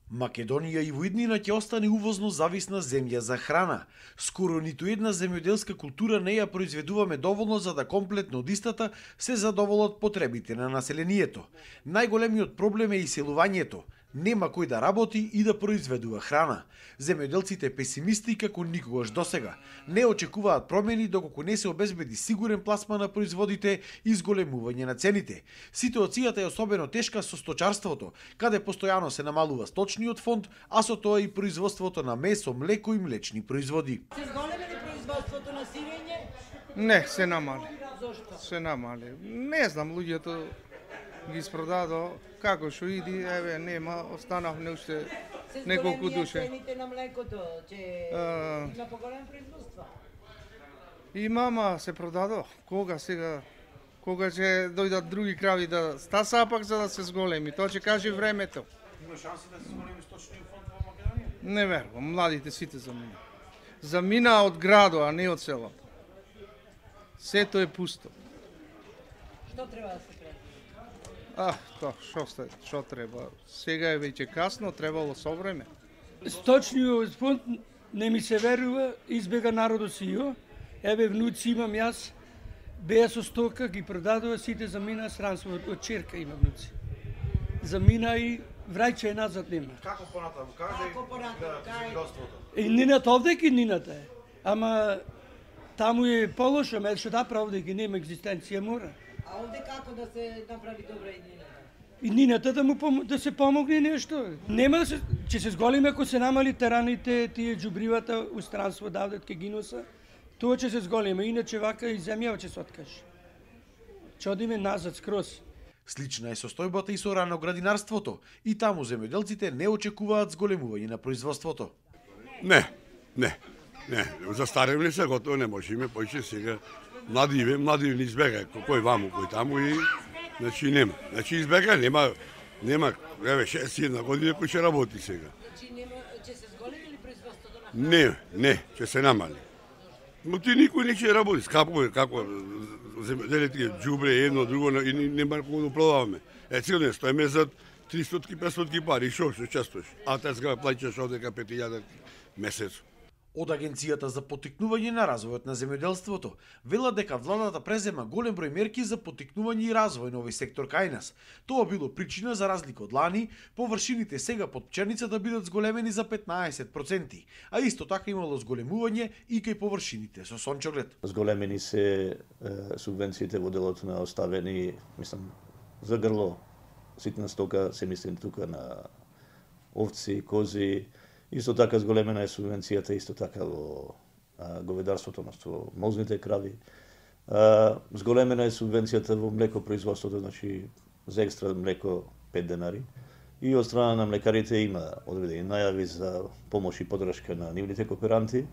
Македонија и во иднина ќе остане увозно зависна земја за храна. Скоро ниту една земјоделска култура не ја произведуваме доволно за да комплетно од истата се задоволат потребите на населението. Најголемиот проблем е иселувањето. Нема кој да работи и да произведува храна. Земјоделците песимисти како никогаш досега. Не очекуваат промени доколку не се обезбеди сигурен пласман на производите и зголемување на цените. Ситуацијата е особено тешка со сточарството, каде постојано се намалува сточниот фонд, а со тоа и производството на месо, млеко и млечни производи. Се зголеми ли производството на сирење? Не, се намали. Зошто? Се намали. Не знам, луѓето ги спродадо, како што иди, еве, нема, останавме уште неколку души. Се цените на млекото, че има поголем производство. Има, ама се продадо. Кога сега? Кога ќе дојдат други крави да стаса, пак за да се зголеми. Тоа ќе каже времето. Има шанси да се зголеми сточниот фонд во Македонија? Не верувам, младите сите замина. Замина од градо, а не од селото. Сето е пусто. Што треба да се прави? Тоа, што треба? Сега е веќе касно, требало со време. Сточниот фонд не ми се верува, избега народот сио. Еве внуци имам јас, беа со стока, ги продадува, сите замина сранство, од черка има внуци. Замина и враќа назад нема. Како понатаму? Како земјоделството? Иднината овде ки иднината е. Ама таму е полошо, ме што да прави дека нема екзистенција мора. А овде како да се направи добра иднината? Иднината да се помогне нешто. Нема да се, ќе се зголеми ако се намали тераните, тие џубривата у странство давдат ке ги носа. Тоа ќе се зголеми, иначе вака и земјава ќе се откаже. Ќе одиме назад скроз. Слична е состојбата и со раноградинарството. И таму земјоделците не очекуваат зголемување на производството. Не. Застаревни се, готово не можеме, поише сега млади не избега, кој ваму, кој таму и значи нема. Значи избега нема, еве 61 година кој ќе работи сега. Значи ќе се зголеми ли производството на храна? Не, ќе се намали. Но ти никој не ќе работи, скапо е, како земјоделите џубре едно друго и нема кога да продаваме. Цел ден стоиме за 300-500 пари, што честуваш. А таа сега плаќаш одека 5000 месец. Од Агенцијата за поттикнување на развојот на земјоделството велат дека владата презема голем број мерки за поттикнување и развој на овој сектор кај нас. Тоа било причина за разлика од лани, површините сега под пченица да бидат зголемени за 15%, а исто така имало зголемување и кај површините со сончоглед. Зголемени се субвенциите во делот на оставени, мислам, за грло ситна стока, се мислим тука на овци, кози. Исто така зголемена е субвенцијата, исто така во говедарството, односно мозните крави. Зголемена е субвенцијата во млекопроизводството, значи за екстра млеко 5 денари. И од страна на млекарите има одредени најави за помош и поддршка на нивните кооперанти,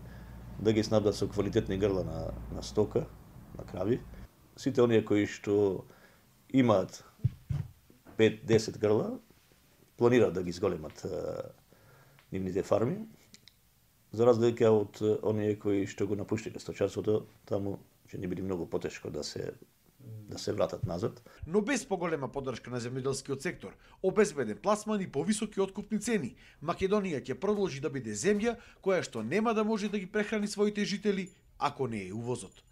да ги снабдат со квалитетни грла на стока, на крави. Сите оние кои што имаат 5-10 грла, планираат да ги зголемат нивните фарми, за разлика од оние кои што го напуштиле сточарството, таму ќе ни биде многу потешко да се вратат назад. Но без поголема поддршка на земјоделскиот сектор, обезбеден пласман и повисоки откупни цени, Македонија ќе продолжи да биде земја која што нема да може да ги прехрани своите жители ако не е увозот.